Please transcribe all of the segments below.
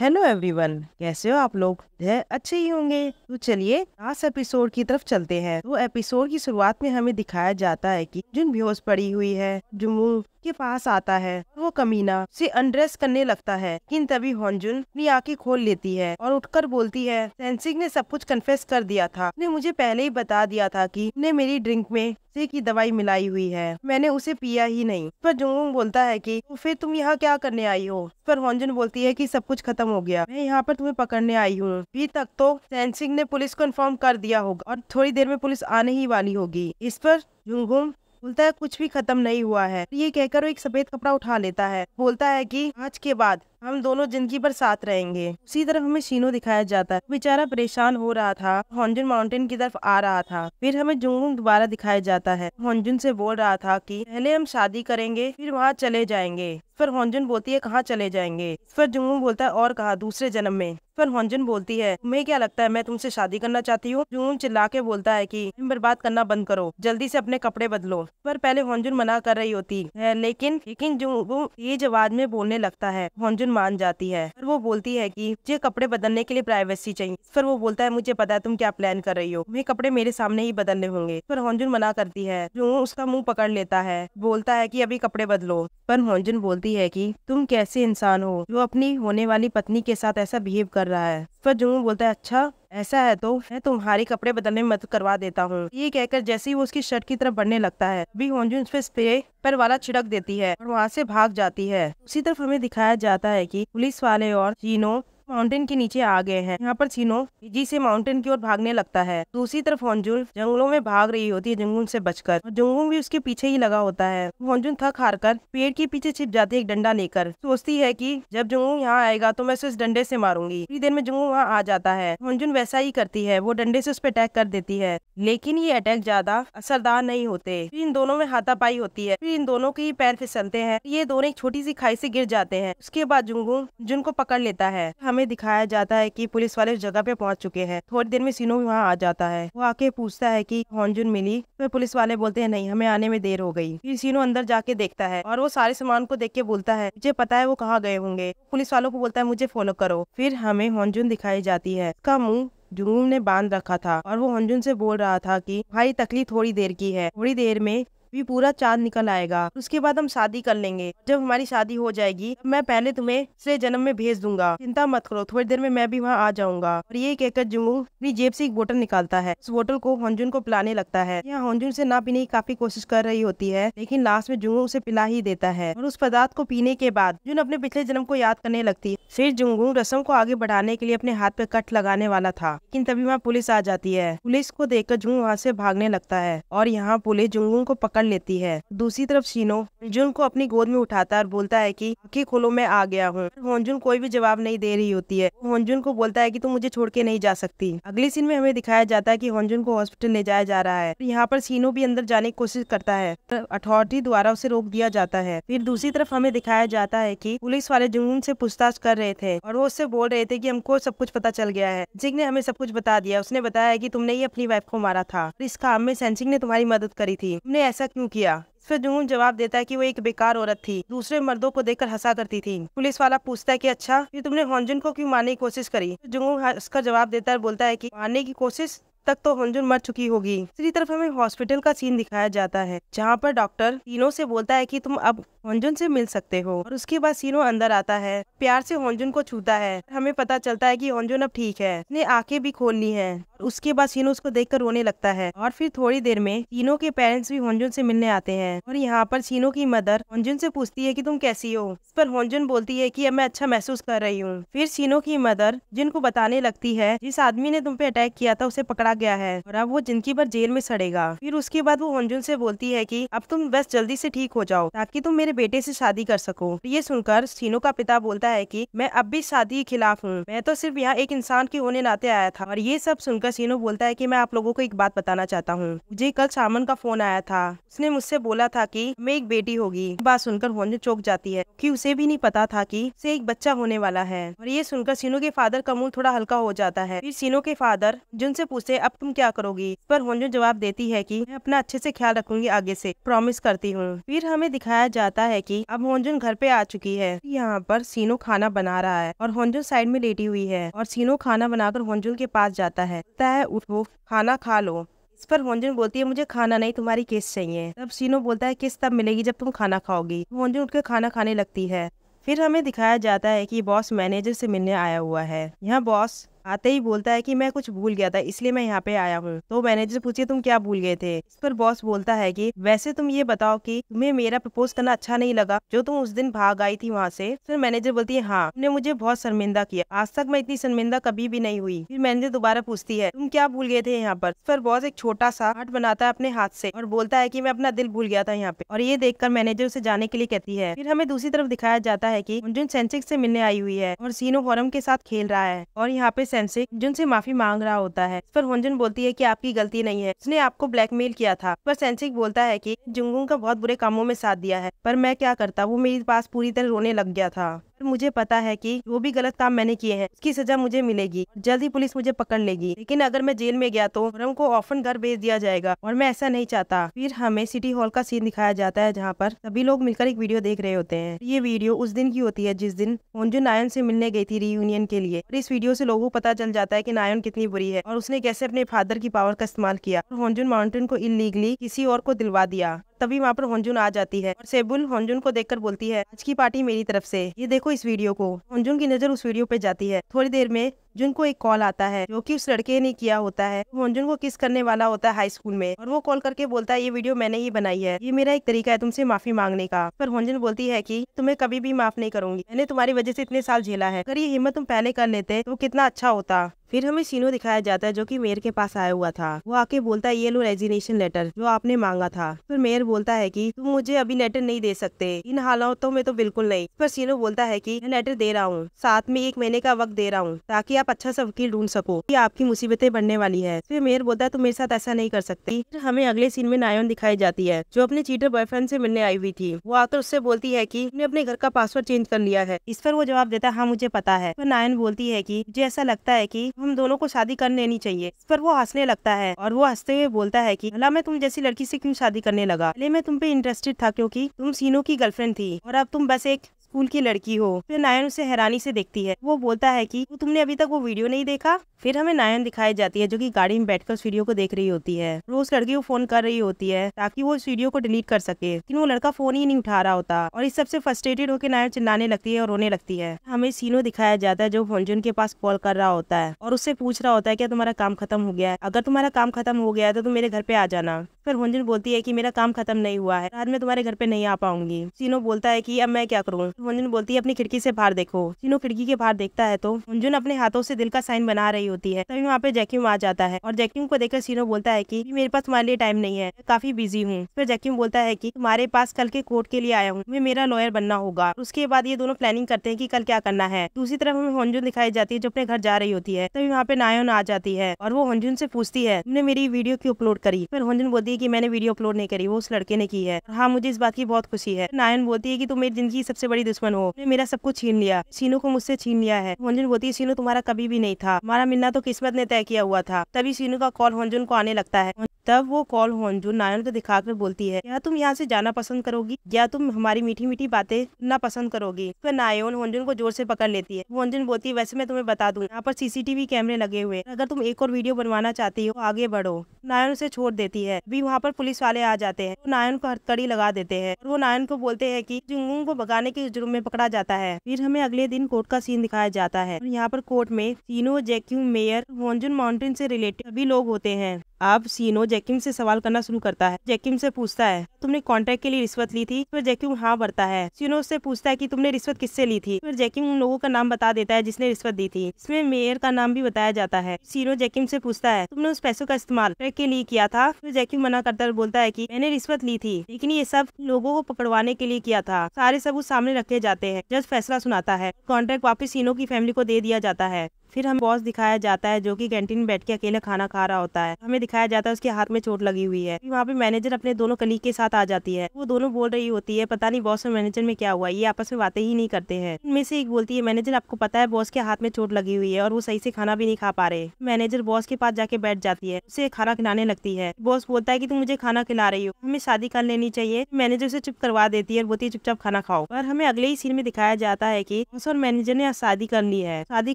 Hello everyone, कैसे हो आप लोग? अच्छे ही होंगे। तो चलिए लास्ट एपिसोड की तरफ चलते हैं। तो एपिसोड की शुरुआत में हमें दिखाया जाता है कि जुन बेहोश पड़ी हुई है। जुमू के पास आता है, वो कमीना से अनड्रेस करने लगता है, लेकिन तभी होंजुन अपनी आंखें खोल लेती है और उठकर बोलती है, सेंसिंग ने सब कुछ कन्फेस कर दिया था। उसने मुझे पहले ही बता दिया था कि उसने मेरी ड्रिंक में से की दवाई मिलाई हुई है, मैंने उसे पिया ही नहीं। पर जुंगुंग बोलता है कि तो फिर तुम यहाँ क्या करने आई हो? पर होंजुन बोलती है कि सब कुछ खत्म हो गया, मैं यहाँ पर तुम्हें पकड़ने आई हूँ। अभी तक तो सेंसिंग ने पुलिस को इन्फॉर्म कर दिया होगा और थोड़ी देर में पुलिस आने ही वाली होगी। इस पर जुंगुंग बोलता है कुछ भी खत्म नहीं हुआ है। ये कहकर वो एक सफेद कपड़ा उठा लेता है, बोलता है कि आज के बाद हम दोनों जिंदगी भर साथ रहेंगे। उसी तरफ हमें शीनो दिखाया जाता है, बेचारा परेशान हो रहा था, होंजुन माउंटेन की तरफ आ रहा था। फिर हमें जुंगुंग दोबारा दिखाया जाता है, होंजुन से बोल रहा था कि पहले हम शादी करेंगे फिर वहाँ चले जाएंगे। पर होंजुन बोलती है कहाँ चले जाएंगे? इस पर जुंगुंग बोलता है और कहा दूसरे जन्म में। पर होंजुन बोलती है तुम्हें क्या लगता है मैं तुमसे शादी करना चाहती हूँ? जुंगुंग चिल्ला के बोलता है कि बर्बाद करना बंद करो, जल्दी से अपने कपड़े बदलो। पर पहले होंजुन मना कर रही होती है, लेकिन जुंगुंग तेज आवाज में बोलने लगता है। होंजुन मान जाती है और वो बोलती है कि मुझे कपड़े बदलने के लिए प्राइवेसी चाहिए। पर वो बोलता है मुझे पता है तुम क्या प्लान कर रही हो, तुम्हें कपड़े मेरे सामने ही बदलने होंगे। पर होंजुन मना करती है। जुंगुंग उसका मुंह पकड़ लेता है, बोलता है कि अभी कपड़े बदलो। पर होंजुन बोलती है कि तुम कैसे इंसान हो जो अपनी होने वाली पत्नी के साथ ऐसा बिहेव कर रहा है? पर जुंगुंग बोलता है अच्छा ऐसा है तो मैं तुम्हारी कपड़े बदलने में मदद करवा देता हूँ। ये कहकर जैसे ही वो उसकी शर्ट की तरफ बढ़ने लगता है, अभी होंजुन उस पे स्प्रे पर वाला छिड़क देती है और वहाँ से भाग जाती है। उसी तरफ हमें दिखाया जाता है कि पुलिस वाले और शीनो माउंटेन के नीचे आ गए हैं। यहाँ पर शीनो तेजी से माउंटेन की ओर भागने लगता है। दूसरी तरफ होंजुन जंगलों में भाग रही होती है जुंगुंग से बचकर, और जुंगुंग भी उसके पीछे ही लगा होता है। होंजुन थक हार कर पेड़ के पीछे छिप जाती है एक डंडा लेकर। सोचती है कि जब जुंगुंग यहाँ आएगा तो मैं उसे इस डंडे से मारूंगी। थोड़ी देर में जुंगुंग वहाँ आ जाता है। होंजुन वैसा ही करती है, वो डंडे से उस पर अटैक कर देती है, लेकिन ये अटैक ज्यादा असरदार नहीं होते। फिर इन दोनों में हाथापाई होती है, फिर इन दोनों के ही पैर फिसलते हैं, ये दोनों एक छोटी सी खाई से गिर जाते हैं। उसके बाद जुंगुंग जुन को पकड़ लेता है। हमें दिखाया जाता है कि पुलिस वाले उस जगह पे पहुंच चुके हैं। थोड़ी देर में सीनो भी वहाँ आ जाता है। वो आके पूछता है कि होंजुन मिली? तो पुलिस वाले बोलते हैं नहीं, हमें आने में देर हो गई। फिर सीनो अंदर जाके देखता है और वो सारे सामान को देख के बोलता है मुझे पता है वो कहाँ गए होंगे। पुलिस वालों को बोलता है मुझे फॉलो करो। फिर हमें होंजुन दिखाई जाती है, उसका मुंह जुंगुंग ने बांध रखा था और वो होंजुन से बोल रहा था कि भाई तकलीफ थोड़ी देर की है, थोड़ी देर में भी पूरा चांद निकल आएगा, उसके बाद हम शादी कर लेंगे। जब हमारी शादी हो जाएगी मैं पहले तुम्हें पिछले जन्म में भेज दूंगा, चिंता मत करो, थोड़ी देर में मैं भी वहाँ आ जाऊंगा। और ये कहकर जुंगुंग अपनी जेब से एक बोतल निकालता है, उस बोतल को होंजुन को पिलाने लगता है। यहाँ होंजुन से ना पीने की काफी कोशिश कर रही होती है, लेकिन लास्ट में जुंगुंग उसे पिला ही देता है। और उस पदार्थ को पीने के बाद जुन अपने पिछले जन्म को याद करने लगती है। फिर जुंगुंग रस्म को आगे बढ़ाने के लिए अपने हाथ पे कट लगाने वाला था, लेकिन तभी वहाँ पुलिस आ जाती है। पुलिस को देखकर जुंगुंग वहाँ से भागने लगता है और यहाँ पुलिस जुंगुंग को पकड़ लेती है। दूसरी तरफ शीनो होंजुन को अपनी गोद में उठाता है और बोलता है कि आंखें खोलो मैं आ गया हूँ। होंजुन कोई भी जवाब नहीं दे रही होती है। होंजुन को बोलता है कि तुम मुझे छोड़ के नहीं जा सकती। अगले सीन में हमें दिखाया जाता है कि होंजुन को हॉस्पिटल ले जाया जा रहा है। यहाँ पर शीनो भी अंदर जाने की कोशिश करता है, अथॉरिटी द्वारा उसे रोक दिया जाता है। फिर दूसरी तरफ हमें दिखाया जाता है कि पुलिस वाले जुंगुंग से पूछताछ कर रहे थे और वो उससे बोल रहे थे कि हमको सब कुछ पता चल गया है, जिंग ने हमें सब कुछ बता दिया। उसने बताया कि तुमने ही अपनी वाइफ को मारा था, इस काम में सेंसिंग ने तुम्हारी मदद करी थी, तुमने ऐसा क्यों किया? फिर जुंगुंग जवाब देता है कि वो एक बेकार औरत थी, दूसरे मर्दों को देखकर हंसा करती थी। पुलिस वाला पूछता है कि अच्छा फिर तुमने होंजुन को क्यों मारने की कोशिश करी? जुंगुंग उसका जवाब देता है, बोलता है कि मारने की कोशिश तक तो होंजुन मर चुकी होगी। दूसरी तरफ हमें हॉस्पिटल का सीन दिखाया जाता है, जहाँ पर डॉक्टर सीनो से बोलता है कि तुम अब होंजुन से मिल सकते हो। और उसके बाद सीनो अंदर आता है, प्यार से होंजुन को छूता है। हमें पता चलता है कि होंजुन अब ठीक है, उसने आंखें भी खोल ली हैं। उसके बाद सीनो उसको देखकर रोने लगता है और फिर थोड़ी देर में सीनो के पेरेंट्स भी होंजुन से मिलने आते हैं। और यहाँ पर सीनो की मदर होंजुन से पूछती है कि तुम कैसी हो? इस पर होंजुन बोलती है कि अब मैं अच्छा महसूस कर रही हूँ। फिर सीनो की मदर जिनको बताने लगती है जिस आदमी ने तुम पे अटैक किया था उसे पकड़ा गया है और अब वो जिंदगी भर जेल में सड़ेगा। फिर उसके बाद वो होंजुन से बोलती है कि अब तुम बस जल्दी से ठीक हो जाओ ताकि तुम मेरे बेटे से शादी कर सको। ये सुनकर सीनो का पिता बोलता है कि मैं अब भी शादी के खिलाफ हूँ, मैं तो सिर्फ यहाँ एक इंसान के होने नाते आया था। और ये सब सुनकर सीनो बोलता है कि मैं आप लोगों को एक बात बताना चाहता हूँ, मुझे कल सामन का फोन आया था, उसने मुझसे बोला था कि मैं एक बेटी होगी। बात सुनकर होंजुन चौंक जाती है कि उसे भी नहीं पता था कि उसे एक बच्चा होने वाला है। और ये सुनकर सीनो के फादर का मुंह थोड़ा हल्का हो जाता है। फिर सीनो के फादर जुन से पूछते अब तुम क्या करोगी? पर होंजुन जवाब देती है कि मैं अपना अच्छे से ख्याल रखूंगी, आगे से प्रॉमिस करती हूँ। फिर हमें दिखाया जाता दिखाता है कि अब होंजुन घर पे आ चुकी है। यहाँ पर सीनो खाना बना रहा है और होंजुन साइड में लेटी हुई है और सीनो खाना बनाकर होंजुन के पास जाता है, उठो खाना खा लो। इस पर होंजुन बोलती है मुझे खाना नहीं, तुम्हारी किस चाहिए। तब सीनो बोलता है किस तब मिलेगी जब तुम खाना खाओगी। होंजुन उठकर खाना खाने लगती है। फिर हमें दिखाया जाता है कि बॉस मैनेजर से मिलने आया हुआ है। यहाँ बॉस आते ही बोलता है कि मैं कुछ भूल गया था इसलिए मैं यहाँ पे आया हूँ। तो मैनेजर पूछे तुम क्या भूल गए थे। इस पर बॉस बोलता है कि वैसे तुम ये बताओ कि तुम्हें मेरा प्रपोज करना अच्छा नहीं लगा जो तुम उस दिन भाग आई थी वहाँ से। फिर मैनेजर बोलती है हाँ, तुमने मुझे बहुत शर्मिंदा किया, आज तक मैं इतनी शर्मिंदा कभी भी नहीं हुई। फिर मैनेजर दोबारा पूछती है तुम क्या भूल गए थे यहाँ पर। इस पर बॉस एक छोटा सा हार्ट बनाता है अपने हाथ से और बोलता है कि मैं अपना दिल भूल गया था यहाँ पे, और ये देखकर मैनेजर उसे जाने के लिए कहती है। फिर हमें दूसरी तरफ दिखाया जाता है कि होंजुन सेंसिक से मिलने आई हुई है और सीनो हॉरम के साथ खेल रहा है और यहाँ पे सेंसिक होंजुन से माफी मांग रहा होता है। इस पर होंजुन बोलती है कि आपकी गलती नहीं है, उसने आपको ब्लैकमेल किया था। पर सेंसिक बोलता है कि जुंगून का बहुत बुरे कामों में साथ दिया है, पर मैं क्या करता, वो मेरे पास पूरी तरह रोने लग गया था। पर मुझे पता है कि जो भी गलत काम मैंने किए हैं उसकी सजा मुझे मिलेगी, जल्द ही पुलिस मुझे पकड़ लेगी। लेकिन अगर मैं जेल में गया तो हॉरम को ऑफन घर भेज दिया जाएगा और मैं ऐसा नहीं चाहता। फिर हमें सिटी हॉल का सीन दिखाया जाता है जहाँ पर सभी लोग मिलकर एक वीडियो देख रहे होते हैं। ये वीडियो उस दिन की होती है जिस दिन होंजुन नायन से मिलने गई थी रीयूनियन के लिए। और इस वीडियो से लोगों को पता चल जाता है कि नायन कितनी बुरी है और उसने कैसे अपने फादर की पावर का इस्तेमाल किया और होंजुन माउंटेन को इलीगली किसी और को दिलवा दिया। तभी वहाँ पर होंजुन आ जाती है और सेबुल होंजुन को देखकर बोलती है आज की पार्टी मेरी तरफ से, ये देखो इस वीडियो को। होंजुन की नजर उस वीडियो पे जाती है। थोड़ी देर में जुन को एक कॉल आता है जो कि उस लड़के ने किया होता है। होंजुन को किस करने वाला होता है हाई स्कूल में और वो कॉल करके बोलता है ये वीडियो मैंने ही बनाई है, ये मेरा एक तरीका है तुमसे माफी मांगने का। पर होंजुन बोलती है कि तुम्हें कभी भी माफ नहीं करूंगी, मैंने तुम्हारी वजह से इतने साल झेला है, अगर ये हिम्मत तुम पहले कर लेते तो कितना अच्छा होता। फिर हमें सीनो दिखाया जाता है जो कि मेयर के पास आया हुआ था। वो आके बोलता है ये लो रेजिग्नेशन लेटर जो आपने मांगा था। फिर मेयर बोलता है कि तुम मुझे अभी लेटर नहीं दे सकते, इन हालातों में तो बिल्कुल नहीं। पर सीनो बोलता है कि मैं लेटर दे रहा हूँ, साथ में 1 महीने का वक्त दे रहा हूँ ताकि आप अच्छा सा वकील ढूंढ सको कि आपकी मुसीबतें बढ़ने वाली है। फिर मेयर बोलता है तुम मेरे साथ ऐसा नहीं कर सकती। फिर हमें अगले सीन में नायन दिखाई जाती है जो अपने चीटर बॉयफ्रेंड से मिलने आई हुई थी। वो आकर उससे बोलती है कि तुमने अपने घर का पासवर्ड चेंज कर लिया है। इस पर वो जवाब देता है हाँ मुझे पता है। फिर नायन बोलती है कि मुझे ऐसा लगता है कि हम दोनों को शादी कर लेनी चाहिए। इस पर वो हंसने लगता है और वो हंसते हुए बोलता है कि भला मैं तुम जैसी लड़की से क्यों शादी करने लगा, पहले मैं तुम पे इंटरेस्टेड था क्योंकि तुम सीनो की गर्लफ्रेंड थी और अब तुम बस एक स्कूल की लड़की हो। फिर नायन उसे हैरानी से देखती है। वो बोलता है कि तुमने अभी तक वो वीडियो नहीं देखा। फिर हमें नायन दिखाई जाती है जो कि गाड़ी में बैठकर उस वीडियो को देख रही होती है। वो उस लड़की को फोन कर रही होती है ताकि वो इस वीडियो को डिलीट कर सके, लेकिन वो लड़का फोन ही नहीं उठा रहा होता और इस सबसे फ्रस्ट्रेटेड होकर नायन चिल्लाने लगती है और रोने लगती है। हमें सीनो दिखाया जाता है जो होंजुन के पास कॉल कर रहा होता है और उससे पूछ रहा होता है क्या तुम्हारा काम खत्म हो गया है, अगर तुम्हारा काम खत्म हो गया है तो तुम मेरे घर पे आ जाना। फिर होंजुन बोलती है कि मेरा काम खत्म नहीं हुआ है, आज मैं तुम्हारे घर पे नहीं आ पाऊंगी। सीनो बोलता है कि अब मैं क्या करूँ। होंजुन बोलती है अपनी खिड़की से बाहर देखो। सीनो खिड़की के बाहर देखता है तो होंजुन अपने हाथों से दिल का साइन बना रही होती है। तभी वहाँ पे जैक्यूम आ जाता है और जैक्यूम को देखकर सीनो बोलता है कि मेरे पास तुम्हारे लिए टाइम नहीं है, मैं काफी बिजी हूँ। फिर जैक्यूम बोलता है कि तुम्हारे पास कल के कोर्ट के लिए आया हूँ, मैं मेरा लॉयर बनना होगा। उसके बाद ये दोनों प्लानिंग करते हैं कि कल क्या करना है। दूसरी तरफ हमें होंजुन दिखाई जाती है जो अपने घर जा रही होती है। तभी वहाँ पे नायन आ जाती है और वो होंजुन से पूछती है तुमने मेरी वीडियो क्यों अपलोड करी। फिर होंजुन बोलती है कि मैंने वीडियो अपलोड नहीं करी, वो उस लड़के ने की है। हाँ मुझे इस बात की बहुत खुशी है। नायन बोलती है कि तुम मेरी जिंदगी की सबसे बड़ी दुश्मन हो, मेरा सब कुछ छीन लिया, सीनो को मुझसे छीन लिया है। होंजुन बोलती है सीनो तुम्हारा कभी भी नहीं था, हमारा मिलना तो किस्मत ने तय किया हुआ था। तभी सीनो का कॉल होंजुन को आने लगता है। तब वो कॉल होंजुन नायन को दिखाकर बोलती है क्या तुम यहाँ से जाना पसंद करोगी या तुम हमारी मीठी मीठी बातें सुनना पसंद करोगी। फिर नायन होंजुन को जोर से पकड़ लेती है। होंजुन बोलती है वैसे मैं तुम्हें बता दूं यहाँ पर सीसीटीवी कैमरे लगे हुए, अगर तुम एक और वीडियो बनवाना चाहती हो आगे बढ़ो। नायन उसे छोड़ देती है। अभी वहाँ पर पुलिस वाले आ जाते हैं, तो नायन को हथकड़ी लगा देते हैं और वो नायन को बोलते हैं कि जुंगून को भगाने के जुर्म में पकड़ा जाता है। फिर हमें अगले दिन कोर्ट का सीन दिखाया जाता है और यहाँ पर कोर्ट में सीनो, जैक्यूम, मेयर, होंजुन माउंटेन से रिलेटेड सभी लोग होते हैं। अब सीनो जैक्यूम से सवाल करना शुरू करता है। जैक्यूम से पूछता है तुमने कॉन्ट्रैक्ट के लिए रिश्वत ली थी। फिर जैक्यूम हाँ भरता है। सीनो उससे पूछता है कि तुमने रिश्वत किससे ली थी। फिर जैक्यूम उन लोगों का नाम बता देता है जिसने रिश्वत दी थी। इसमें मेयर का नाम भी बताया जाता है। सीनो जैक्यूम से पूछता है तुमने उस पैसों का इस्तेमाल कॉन्ट्रैक्ट के लिए किया था। फिर जैक्यूम मना करता है, बोलता है कि मैंने रिश्वत ली थी लेकिन ये सब लोगों को पकड़वाने के लिए किया था। सारे सबूत सामने रखे जाते हैं। जज फैसला सुनाता है, कॉन्ट्रैक्ट वापस सीनो की फैमिली को दे दिया जाता है। फिर हम बॉस दिखाया जाता है जो कि कैंटीन में बैठ के अकेला खाना खा रहा होता है। हमें दिखाया जाता है उसके हाथ में चोट लगी हुई है। वहाँ पे मैनेजर अपने दोनों कलीग के साथ आ जाती है। वो दोनों बोल रही होती है पता नहीं बॉस और मैनेजर में क्या हुआ, ये आपस में बातें ही नहीं करते हैं। उनमें से एक बोलती है मैनेजर आपको पता है बॉस के हाथ में चोट लगी हुई है और वो सही से खाना भी नहीं खा पा रहे। मैनेजर बॉस के पास जाके बैठ जाती है, उसे खाना खिलाने लगती है। बॉस बोलता है कि तुम मुझे खाना खिला रही हो, हमें शादी कर लेनी चाहिए। मैनेजर उसे चुप करवा देती है और बोलती है चुपचाप खाना खाओ। और हमें अगले ही सीन में दिखाया जाता है कि बॉस और मैनेजर ने शादी कर ली है। शादी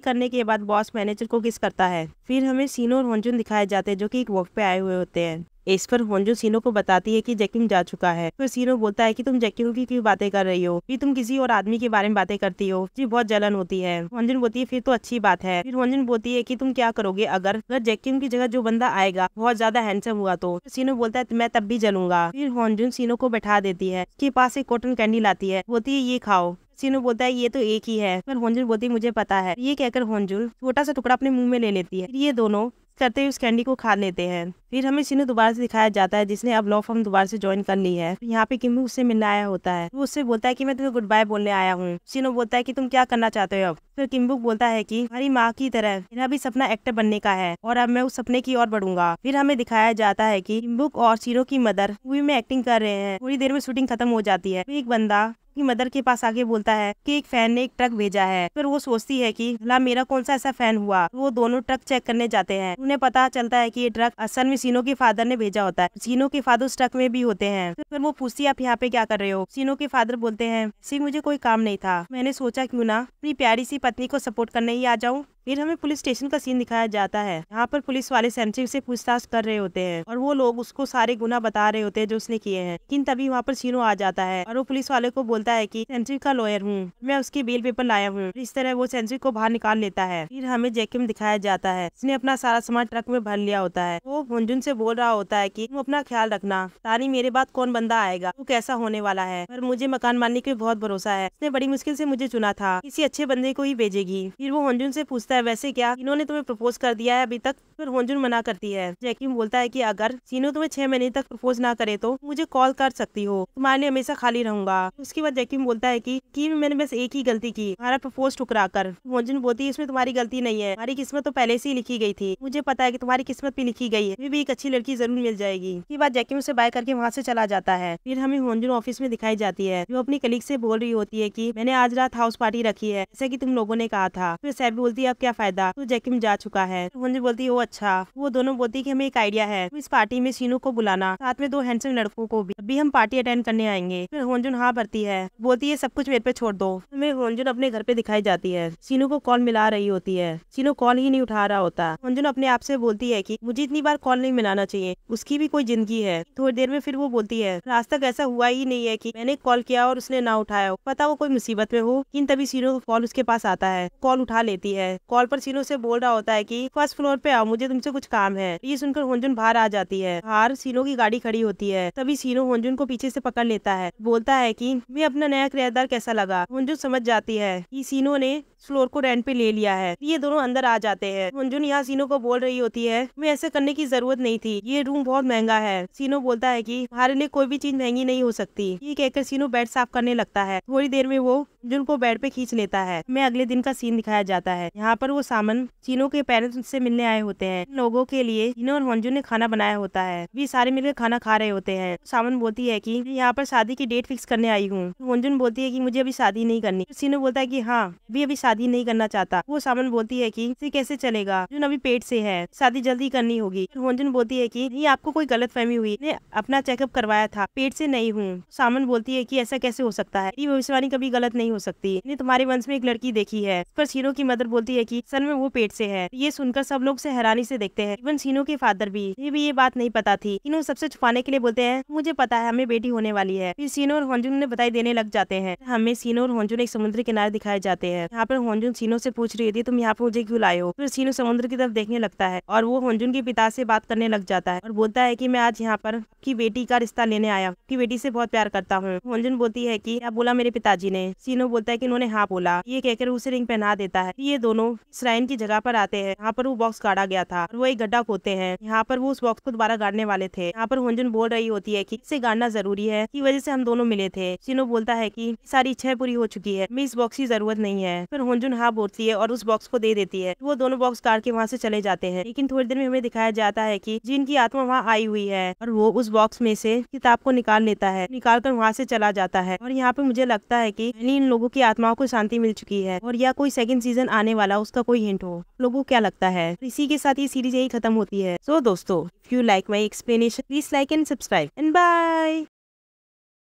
करने के बाद बॉस मैनेजर को किस करता है। फिर हमें सीनो और होंजुन दिखाए जाते हैं जो कि एक वॉक पे आए हुए होते हैं। इस पर होंजुन सीनो को बताती है कि जैकिंग जा चुका है। फिर सीनो बोलता है कि तुम जैकिंग की क्यों बातें कर रही हो, फिर तुम किसी और आदमी के बारे में बातें करती हो, जी बहुत जलन होती है। होंजुन बोलती है फिर तो अच्छी बात है। फिर होंजुन बोलती है कि तुम क्या करोगे अगर जैकिंग की जगह जो बंदा आएगा बहुत ज्यादा हैंडसम हुआ तो। सीनो बोलता है मैं तब भी जलूंगा। फिर होंजुन सीनो को बैठा देती है, उसके पास एक कॉटन कैंडी लाती है, बोलती है ये खाओ। सीनो बोलता है ये तो एक ही है। पर होंजुन बोलती है मुझे पता है। ये कहकर होंजुन छोटा सा टुकड़ा अपने मुंह में ले लेती है। ये दोनों करते हुए उस कैंडी को खा लेते हैं। फिर हमें सीनो दोबारा से दिखाया जाता है जिसने अब लॉ फर्म दोबारा से ज्वाइन कर ली है। यहाँ पे किम्बू उससे मिलने आया होता है। वो उससे बोलता है कि मैं तुम्हें गुड बाय बोलने आया हूँ। सीनो बोलता है कि तुम क्या करना चाहते हो अब। फिर किम्बू बोलता है कि हमारी माँ की तरह मेरा भी सपना एक्टर बनने का है और अब मैं उस सपने की ओर बढ़ूंगा। फिर हमें दिखाया जाता है कि किम्बू और सीनो की मदर मूवी में एक्टिंग कर रहे हैं। थोड़ी देर में शूटिंग खत्म हो जाती है। एक बंदा की मदर के पास आके बोलता है कि एक फैन ने एक ट्रक भेजा है। फिर वो सोचती है कि भला मेरा कौन सा ऐसा फैन हुआ। वो दोनों ट्रक चेक करने जाते हैं। उन्हें पता चलता है कि ये ट्रक असल में सीनो के फादर ने भेजा होता है। सीनो के फादर उस ट्रक में भी होते हैं। फिर वो पूछती है आप यहाँ पे क्या कर रहे हो। सीनो के फादर बोलते हैं सी मुझे कोई काम नहीं था, मैंने सोचा क्यों ना अपनी प्यारी सी पत्नी को सपोर्ट करने ही आ जाऊँ। फिर हमें पुलिस स्टेशन का सीन दिखाया जाता है। यहाँ पर पुलिस वाले सैमसंग से पूछताछ कर रहे होते हैं और वो लोग उसको सारे गुना बता रहे होते हैं जो उसने किए हैं। लेकिन तभी वहाँ पर सीनो आ जाता है और वो पुलिस वाले को बोलता है कि सैमसंग का लॉयर हूँ, मैं उसके बेल पेपर लाया हूँ। इस तरह वो सैमसंग को बाहर निकाल लेता है। फिर हमें जैकिम दिखाया जाता है, उसने अपना सारा सामान ट्रक में भर लिया होता है। वो होंजुन से बोल रहा होता है कि तुम अपना ख्याल रखना, तानी मेरे बाद कौन बंदा आएगा वो कैसा होने वाला है, पर मुझे मकान मालिक पे बहुत भरोसा है, उसने बड़ी मुश्किल से मुझे चुना था, किसी अच्छे बंदे को ही भेजेगी। फिर वो होंजुन से पूछता है वैसे क्या इन्होंने तुम्हें प्रपोज कर दिया है अभी तक। फिर होंजुन मना करती है। जैकिम बोलता है कि अगर सीनो तुम्हें 6 महीने तक प्रपोज ना करे तो मुझे कॉल कर सकती हो, तुम्हारे लिए हमेशा खाली रहूंगा। उसके बाद जैकिम बोलता है कि मैंने बस एक ही गलती की, हमारा प्रपोज ठुकरा कर। होंजुन बोलती है इसमें तुम्हारी गलती नहीं है, हमारी किस्मत तो पहले से ही लिखी गई थी, मुझे पता है कि तुम्हारी किस्मत भी लिखी गई है, भी एक अच्छी लड़की जरूर मिल जाएगी। इसके बाद जैकिम उसे बाय करके वहाँ से चला जाता है। फिर हमें होंजुन ऑफिस में दिखाई जाती है जो अपनी कलीग से बोल रही होती है कि मैंने आज रात हाउस पार्टी रखी है जैसे कि तुम लोगों ने कहा था। फिर सैबी बोलती है अब क्या फायदा, तो जैकिम जा चुका है। होंजुन बोलती है ओ अच्छा। वो दोनों बोलती है कि हमें एक आइडिया है, इस पार्टी में सीनो को बुलाना, साथ में 2 हैंडसम लड़कों को भी, अभी हम पार्टी अटेंड करने आएंगे। फिर होंजुन हाँ भरती है, बोलती है सब कुछ मेरे पे छोड़ दो। हमें होंजुन अपने घर पे दिखाई जाती है, सीनो को कॉल मिला रही होती है। सीनो कॉल ही नहीं उठा रहा होता। होंजुन अपने आप से बोलती है कि मुझे इतनी बार कॉल नहीं मिलाना चाहिए, उसकी भी कोई जिंदगी है। थोड़ी देर में फिर वो बोलती है आज तक ऐसा हुआ ही नहीं है कि मैंने कॉल किया और उसने ना उठाया हो, पता वो कोई मुसीबत में हो। लेकिन तभी सीनो का कॉल उसके पास आता है, कॉल उठा लेती है। कॉल पर सीनो से बोल रहा होता है कि फर्स्ट फ्लोर पे आओ, मुझे तुमसे कुछ काम है। ये सुनकर होंजुन बाहर आ जाती है। बाहर सीनो की गाड़ी खड़ी होती है। तभी सीनो होंजुन को पीछे से पकड़ लेता है, बोलता है कि मैं अपना नया किराएदार कैसा लगा। होंजुन समझ जाती है कि सीनो ने फ्लोर को रेंट पे ले लिया है। ये दोनों अंदर आ जाते हैं। होंजुन यहाँ सीनो को बोल रही होती है मैं ऐसे करने की जरूरत नहीं थी, ये रूम बहुत महंगा है। सीनो बोलता है कि हमारे लिए कोई भी चीज महंगी नहीं हो सकती। ये कहकर सीनो बेड साफ करने लगता है। थोड़ी देर में वो होंजुन को बेड पे खींच लेता है। हमें अगले दिन का सीन दिखाया जाता है। यहाँ पर वो सामन सीनो के पेरेंट्स से मिलने आए होते हैं। लोगों के लिए सीनो और होंजुन ने खाना बनाया होता है। भी सारे मिलकर खाना खा रहे होते हैं। सामन बोलती है कि यहाँ पर शादी की डेट फिक्स करने आई हूँ। होंजुन बोलती है कि मुझे अभी शादी नहीं करनी। सीनो बोलता है कि हाँ भी अभी शादी नहीं करना चाहता। वो सामन बोलती है कि इसे कैसे चलेगा, जो अभी पेट से है, शादी जल्दी करनी होगी। होंजुन बोलती है कि ये आपको कोई गलत फहमी हुई, ने अपना चेकअप करवाया था, पेट से नहीं हूँ। सामन बोलती है कि ऐसा कैसे हो सकता है, ये भविष्यवाणी कभी गलत नहीं हो सकती, ने तुम्हारे वंश में एक लड़की देखी है। पर सीनो की मदर बोलती है कि सर में वो पेट से है। ये सुनकर सब लोग से हैरानी से देखते हैं, इवन सीनो के फादर भी। ये बात नहीं पता थी। इन्हों सबसे छुपाने के लिए बोलते हैं मुझे पता है हमें बेटी होने वाली है। फिर सीनो और होंजुन ने बधाई देने लग जाते हैं। हमें सीनो और होंजुन एक समुद्र किनारे दिखाए जाते हैं। यहाँ पर होंजुन सीनो से पूछ रही थी तुम यहाँ पे मुझे क्यों लाए हो। फिर सीनो समुद्र की तरफ देखने लगता है और वो होंजुन के पिता से बात करने लग जाता है और बोलता है कि मैं आज यहाँ पर की बेटी का रिश्ता लेने आया, की बेटी से बहुत प्यार करता हूँ। होंजुन बोलती है कि क्या बोला मेरे पिताजी ने। सीनो बोलता है कि उन्होंने हाँ बोला। ये कहकर उसे रिंग पहना देता है। ये दोनों श्राइन की जगह पर आते हैं। यहाँ पर वो बॉक्स गाड़ा गया था और वो एक गड्ढा खोदते हैं। यहाँ पर वो उस बॉक्स को दोबारा गाड़ने वाले थे। यहाँ पर होंजुन बोल रही होती है कि इसे गाड़ना जरूरी है, की वजह से हम दोनों मिले थे। सीनो बोलता है कि सारी इच्छाएं पूरी हो चुकी है, मैं इस बॉक्स की जरूरत नहीं है। फिर होंजुन हाँ बोलती है और उस बॉक्स को दे देती है। वो दोनों बॉक्स काट के वहाँ से चले जाते हैं। लेकिन थोड़ी देर में हमें दिखाया जाता है कि जिन की आत्मा वहाँ आई हुई है और वो उस बॉक्स में से किताब को निकाल लेता है, निकाल कर वहाँ से चला जाता है। और यहाँ पे मुझे लगता है कि इन लोगों की आत्माओं को शांति मिल चुकी है और या कोई सेकंड सीजन आने वाला उसका कोई हिंट हो। लोगों को क्या लगता है? इसी के साथ ये सीरीज यही खत्म होती है। सो दोस्तों, if you like my explanation, please like and subscribe and bye.